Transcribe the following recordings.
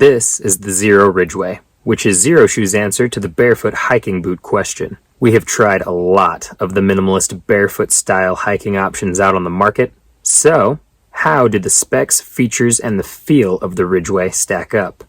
This is the Xero Ridgeway, which is Xero Shoes' answer to the barefoot hiking boot question. We have tried a lot of the minimalist barefoot style hiking options out on the market. So, how did the specs, features, and the feel of the Ridgeway stack up?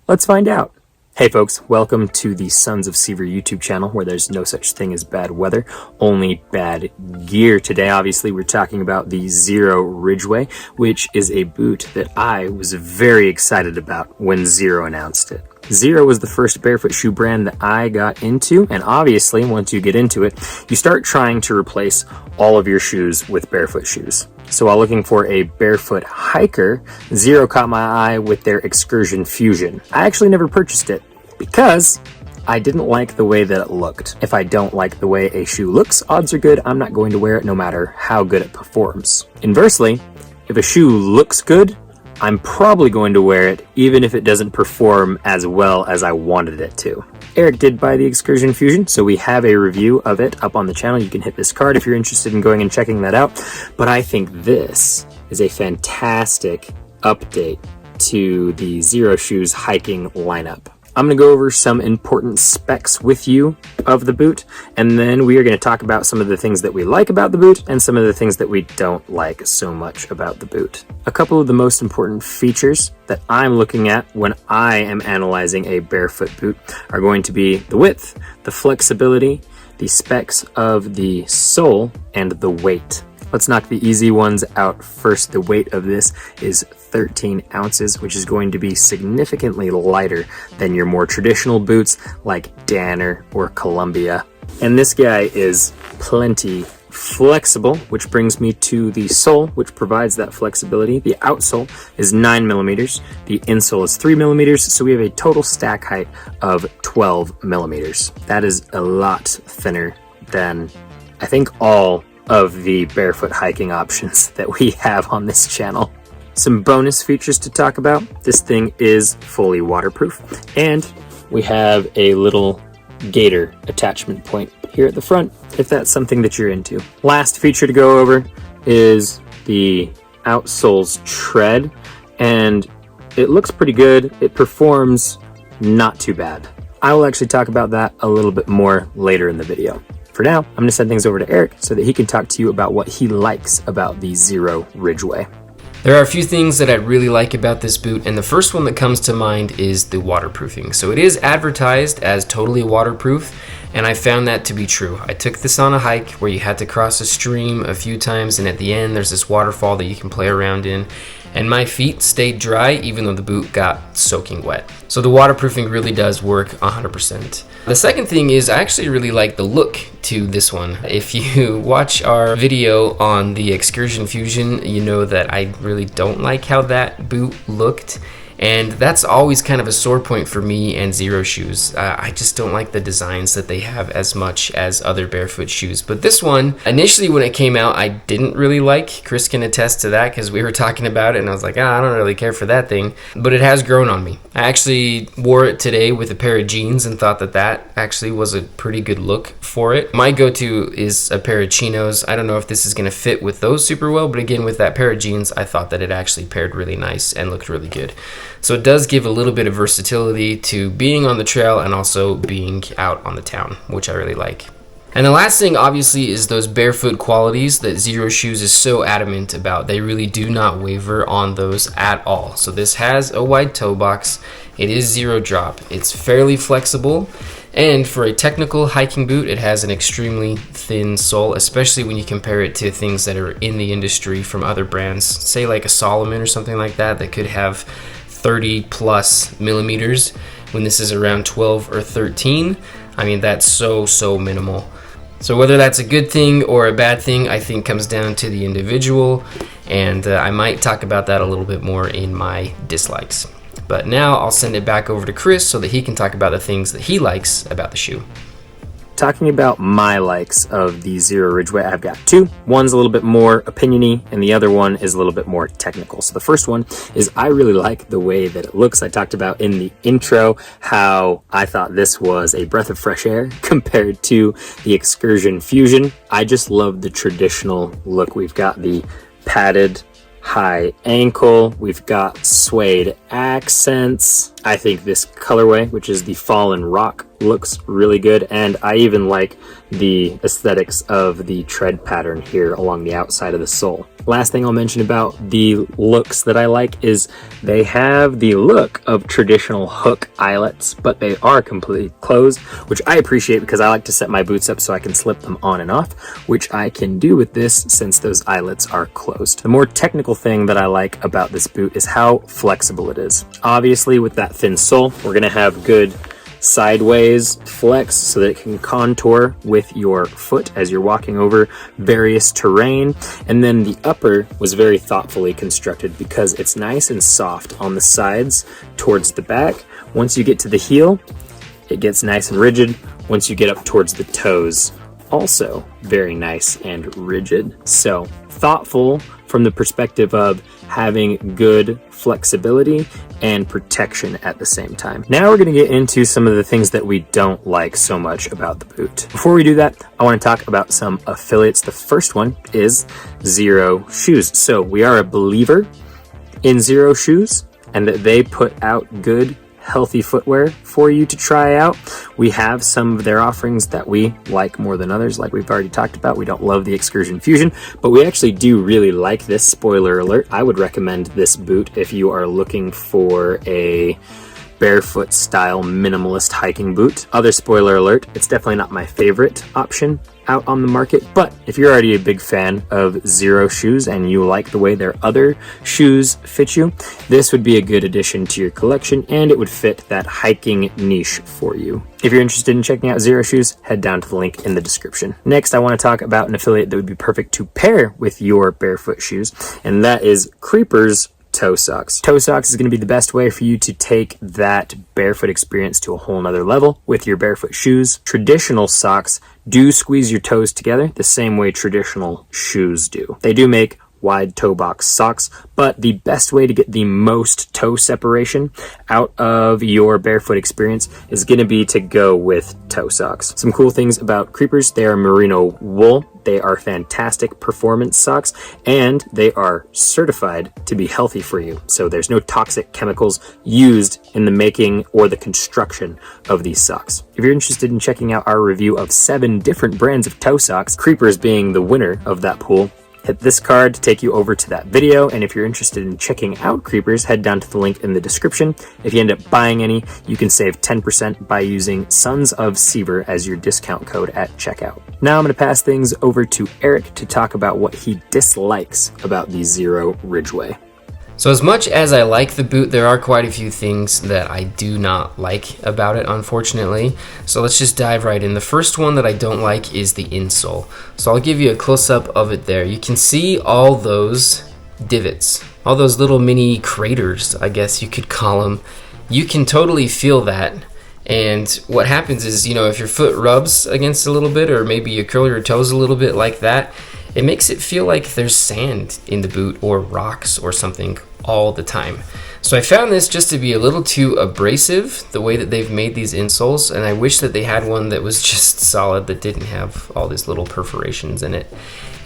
Let's find out. Hey folks, welcome to the Sons of Sever YouTube channel, where there's no such thing as bad weather, only bad gear. Today, obviously, we're talking about the Xero Ridgeway, which is a boot that I was very excited about when Xero announced it. Xero was the first barefoot shoe brand that I got into, and obviously, once you get into it, you start trying to replace all of your shoes with barefoot shoes. So while looking for a barefoot hiker, Xero caught my eye with their Excursion Fusion. I actually never purchased it because I didn't like the way that it looked. If I don't like the way a shoe looks, odds are good I'm not going to wear it no matter how good it performs. Inversely, if a shoe looks good, I'm probably going to wear it even if it doesn't perform as well as I wanted it to. Eric did buy the Excursion Fusion, so we have a review of it up on the channel. You can hit this card if you're interested in going and checking that out. But I think this is a fantastic update to the Xero Shoes hiking lineup. I'm going to go over some important specs with you of the boot, and then we are going to talk about some of the things that we like about the boot and some of the things that we don't like so much about the boot. A couple of the most important features that I'm looking at when I am analyzing a barefoot boot are going to be the width, the flexibility, the specs of the sole, and the weight. Let's knock the easy ones out first. The weight of this is 13 ounces, which is going to be significantly lighter than your more traditional boots like Danner or Columbia. And this guy is plenty flexible, which brings me to the sole, which provides that flexibility. The outsole is 9 millimeters. The insole is 3 millimeters. So we have a total stack height of 12 millimeters. That is a lot thinner than I think all of the barefoot hiking options that we have on this channel. Some bonus features to talk about. This thing is fully waterproof, and we have a little gaiter attachment point here at the front if that's something that you're into. Last feature to go over is the outsole's tread, and it looks pretty good. It performs not too bad. I will actually talk about that a little bit more later in the video. For now, I'm going to send things over to Eric so that he can talk to you about what he likes about the Xero Ridgeway. There are a few things that I really like about this boot, and the first one that comes to mind is the waterproofing. So it is advertised as totally waterproof, and I found that to be true. I took this on a hike where you had to cross a stream a few times, and at the end there's this waterfall that you can play around in, and my feet stayed dry even though the boot got soaking wet. So the waterproofing really does work 100%. The second thing is I actually really like the look to this one. If you watch our video on the Excursion Fusion, you know that I really don't like how that boot looked. And that's always kind of a sore point for me and Xero Shoes. I just don't like the designs that they have as much as other barefoot shoes. But this one, initially when it came out, I didn't really like. Chris can attest to that because we were talking about it and I was like, I don't really care for that thing. But it has grown on me. I actually wore it today with a pair of jeans and thought that that actually was a pretty good look for it. My go-to is a pair of chinos. I don't know if this is going to fit with those super well, but again, with that pair of jeans, I thought that it actually paired really nice and looked really good. So it does give a little bit of versatility to being on the trail and also being out on the town, which I really like. And the last thing obviously is those barefoot qualities that Xero Shoes is so adamant about. They really do not waver on those at all. So this has a wide toe box. It is zero drop. It's fairly flexible. And for a technical hiking boot, it has an extremely thin sole, especially when you compare it to things that are in the industry from other brands, say like a Solomon or something like that, that could have 30 plus millimeters when this is around 12 or 13. I mean, that's so minimal. So whether that's a good thing or a bad thing, I think comes down to the individual, and I might talk about that a little bit more in my dislikes. But now I'll send it back over to Chris so that he can talk about the things that he likes about the shoe. Talking about my likes of the Xero Ridgeway, I've got two. One's a little bit more opinion-y, and the other one is a little bit more technical. So the first one is I really like the way that it looks. I talked about in the intro how I thought this was a breath of fresh air compared to the Excursion Fusion. I just love the traditional look. We've got the padded high ankle. We've got suede accents. I think this colorway, which is the Fallen Rock, looks really good, and I even like the aesthetics of the tread pattern here along the outside of the sole. Last thing I'll mention about the looks that I like is they have the look of traditional hook eyelets, but they are completely closed, which I appreciate because I like to set my boots up so I can slip them on and off, which I can do with this since those eyelets are closed. The more technical thing that I like about this boot is how flexible it is. Obviously, with that thin sole, we're gonna have good sideways flex so that it can contour with your foot as you're walking over various terrain. And then the upper was very thoughtfully constructed because it's nice and soft on the sides towards the back. Once you get to the heel, it gets nice and rigid. Once you get up towards the toes, also very nice and rigid. So thoughtful from the perspective of having good flexibility and protection at the same time. Now we're going to get into some of the things that we don't like so much about the boot. Before we do that, I want to talk about some affiliates. The first one is Xero Shoes. So we are a believer in Xero Shoes and that they put out good, healthy footwear for you to try out. We have some of their offerings that we like more than others, like we've already talked about. We don't love the Excursion Fusion, but we actually do really like this. Spoiler alert, I would recommend this boot if you are looking for a barefoot style minimalist hiking boot. Other spoiler alert, it's definitely not my favorite option out on the market, but if you're already a big fan of Xero Shoes and you like the way their other shoes fit you, this would be a good addition to your collection and it would fit that hiking niche for you. If you're interested in checking out Xero Shoes, head down to the link in the description. Next, I want to talk about an affiliate that would be perfect to pair with your barefoot shoes, and that is Creeper's toe socks. Toe socks is going to be the best way for you to take that barefoot experience to a whole nother level with your barefoot shoes. Traditional socks do squeeze your toes together the same way traditional shoes do. They do make wide toe box socks, but the best way to get the most toe separation out of your barefoot experience is going to be to go with toe socks. Some cool things about Creepers: they are merino wool. They are fantastic performance socks, and they are certified to be healthy for you. So there's no toxic chemicals used in the making or the construction of these socks. If you're interested in checking out our review of 7 different brands of toe socks, Creepers being the winner of that pool, hit this card to take you over to that video. And if you're interested in checking out Creepers, head down to the link in the description. If you end up buying any, you can save 10% by using sonsofsever as your discount code at checkout. Now I'm going to pass things over to Eric to talk about what he dislikes about the Xero Ridgeway. So as much as I like the boot, there are quite a few things that I do not like about it, unfortunately. So let's just dive right in. The first one that I don't like is the insole. So I'll give you a close-up of it there. You can see all those divots, all those little mini craters, I guess you could call them. You can totally feel that. And what happens is, you know, if your foot rubs against a little bit, or maybe you curl your toes a little bit like that, it makes it feel like there's sand in the boot or rocks or something all the time. So I found this just to be a little too abrasive, the way that they've made these insoles, and I wish that they had one that was just solid, that didn't have all these little perforations in it.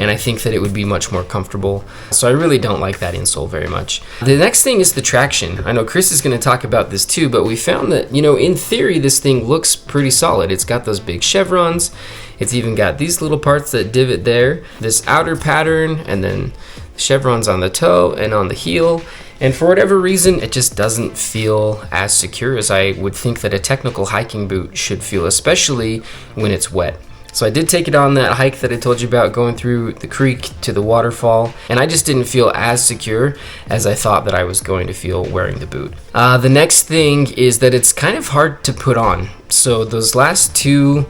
And I think that it would be much more comfortable. So I really don't like that insole very much. The next thing is the traction. I know Chris is going to talk about this too, but we found that, you know, in theory, this thing looks pretty solid. It's got those big chevrons. It's even got these little parts that divot there, this outer pattern, and then chevrons on the toe and on the heel. And for whatever reason, it just doesn't feel as secure as I would think that a technical hiking boot should feel, especially when it's wet. So I did take it on that hike that I told you about, going through the creek to the waterfall, and I just didn't feel as secure as I thought that I was going to feel wearing the boot. The next thing is that it's kind of hard to put on. So those last 2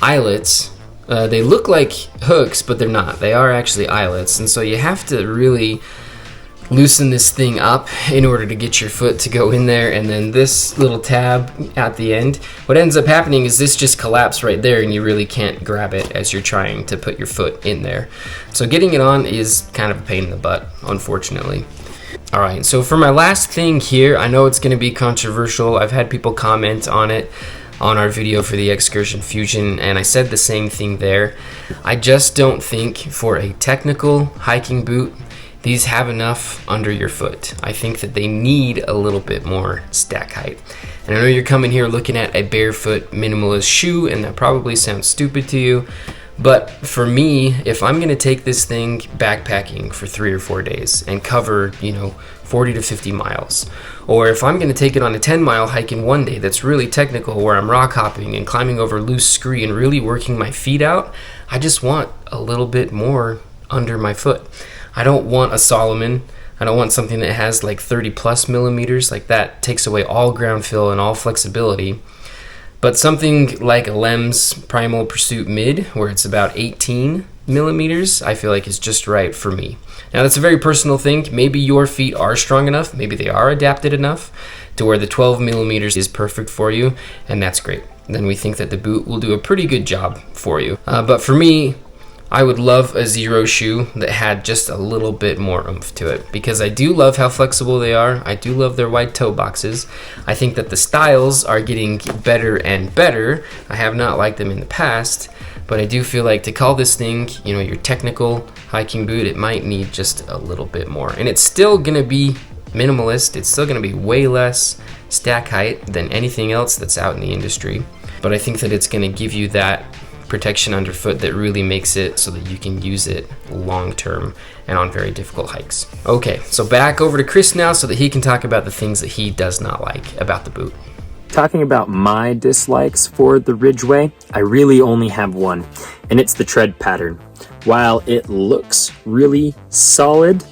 eyelets, they look like hooks, but they're not. They are actually eyelets, and so you have to really loosen this thing up in order to get your foot to go in there. And then this little tab at the end, what ends up happening is this just collapses right there, and you really can't grab it as you're trying to put your foot in there. So getting it on is kind of a pain in the butt, unfortunately. All right, so for my last thing here, I know it's going to be controversial. I've had people comment on it on our video for the Excursion Fusion, and I said the same thing there. I just don't think for a technical hiking boot these have enough under your foot. I think that they need a little bit more stack height. And I know you're coming here looking at a barefoot minimalist shoe, and that probably sounds stupid to you. But for me, if I'm gonna take this thing backpacking for 3 or 4 days and cover, 40 to 50 miles, or if I'm gonna take it on a 10-mile hike in one day that's really technical, where I'm rock hopping and climbing over loose scree and really working my feet out, I just want a little bit more under my foot. I don't want a Solomon. I don't want something that has like 30 plus millimeters. Like, that takes away all ground fill and all flexibility. But something like a Lems Primal Pursuit Mid, where it's about 18 millimeters, I feel like is just right for me. Now, that's a very personal thing. Maybe your feet are strong enough, maybe they are adapted enough to where the 12 millimeters is perfect for you, and that's great. Then we think that the boot will do a pretty good job for you. But for me, I would love a Xero shoe that had just a little bit more oomph to it, because I do love how flexible they are. I do love their wide toe boxes. I think that the styles are getting better and better. I have not liked them in the past, but I do feel like to call this thing, your technical hiking boot, it might need just a little bit more. And it's still gonna be minimalist. It's still gonna be way less stack height than anything else that's out in the industry. But I think that it's gonna give you that protection underfoot that really makes it so that you can use it long term and on very difficult hikes. Okay, so back over to Chris now so that he can talk about the things that he does not like about the boot. Talking about my dislikes for the Ridgeway, I really only have one, and it's the tread pattern. While it looks really solid,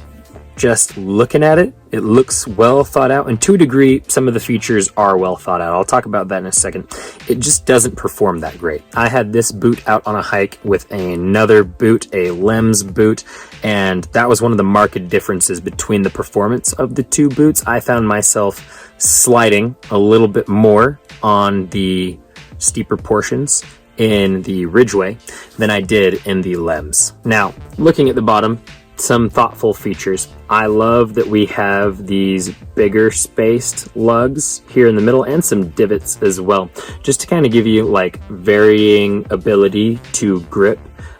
just looking at it, it looks well thought out, and to a degree, some of the features are well thought out. I'll talk about that in a second. It just doesn't perform that great. I had this boot out on a hike with another boot, a Lems boot, and that was one of the marked differences between the performance of the two boots. I found myself sliding a little bit more on the steeper portions in the Ridgeway than I did in the Lems. Now, looking at the bottom, some thoughtful features. I love that we have these bigger spaced lugs here in the middle and some divots as well, just to kind of give you like varying ability to grip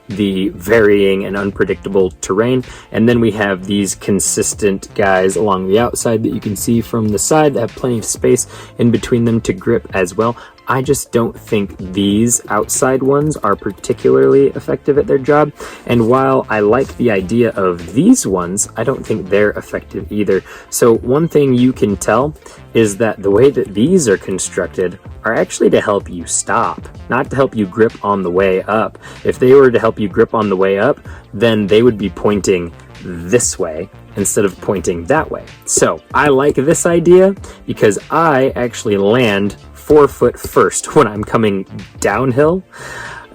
the varying and unpredictable terrain. And then we have these consistent guys along the outside that you can see from the side that have plenty of space in between them to grip as well. I just don't think these outside ones are particularly effective at their job. And while I like the idea of these ones, I don't think they're effective either. So one thing you can tell is that the way that these are constructed are actually to help you stop, not to help you grip on the way up. If they were to help you grip on the way up, then they would be pointing this way instead of pointing that way. So I like this idea because I actually land 4 foot first when I'm coming downhill,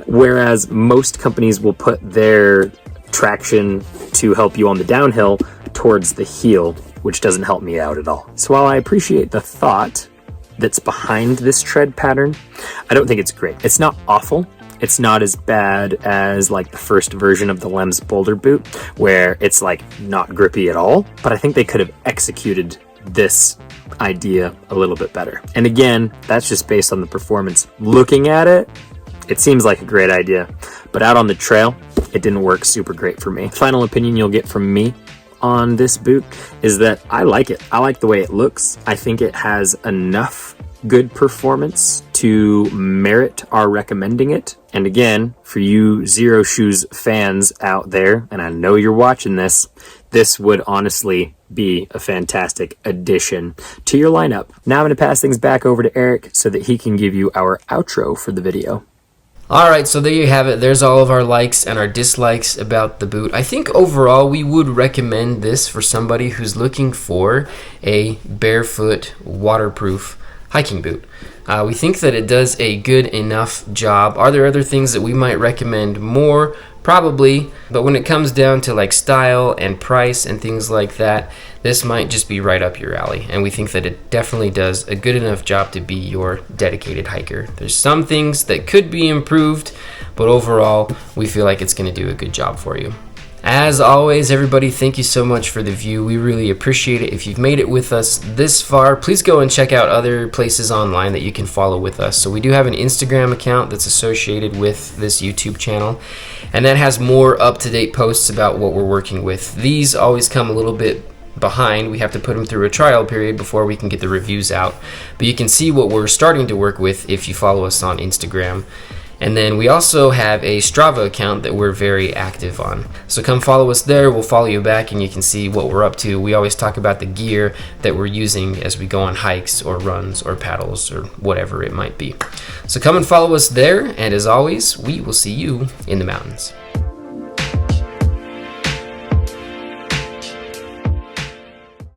whereas most companies will put their traction to help you on the downhill towards the heel, which doesn't help me out at all. So while I appreciate the thought that's behind this tread pattern, I don't think it's great. It's not awful. It's not as bad as like the first version of the Lems Boulder boot, where it's like not grippy at all, but I think they could have executed this idea a little bit better. And again, that's just based on the performance. Looking at it, it seems like a great idea, but out on the trail, it didn't work super great for me. Final opinion you'll get from me on this boot is that I like it. I like the way it looks. I think it has enough good performance to merit our recommending it. And again, for you Xero Shoes fans out there, and I know you're watching this, this would honestly be a fantastic addition to your lineup. Now I'm going to pass things back over to Eric so that he can give you our outro for the video. Alright, so there you have it. There's all of our likes and our dislikes about the boot. I think overall we would recommend this for somebody who's looking for a barefoot, waterproof hiking boot. We think that it does a good enough job. Are there other things that we might recommend more? Probably, but when it comes down to like style and price and things like that, this might just be right up your alley. And we think that it definitely does a good enough job to be your dedicated hiker. There's some things that could be improved, but overall, we feel like it's going to do a good job for you. As always, everybody, thank you so much for the view. We really appreciate it. If you've made it with us this far, please go and check out other places online that you can follow with us. So we do have an Instagram account that's associated with this YouTube channel, and that has more up-to-date posts about what we're working with. These always come a little bit behind. We have to put them through a trial period before we can get the reviews out. But you can see what we're starting to work with if you follow us on Instagram. And then we also have a Strava account that we're very active on. So come follow us there, we'll follow you back, and you can see what we're up to. We always talk about the gear that we're using as we go on hikes or runs or paddles or whatever it might be. So come and follow us there, and as always, we will see you in the mountains.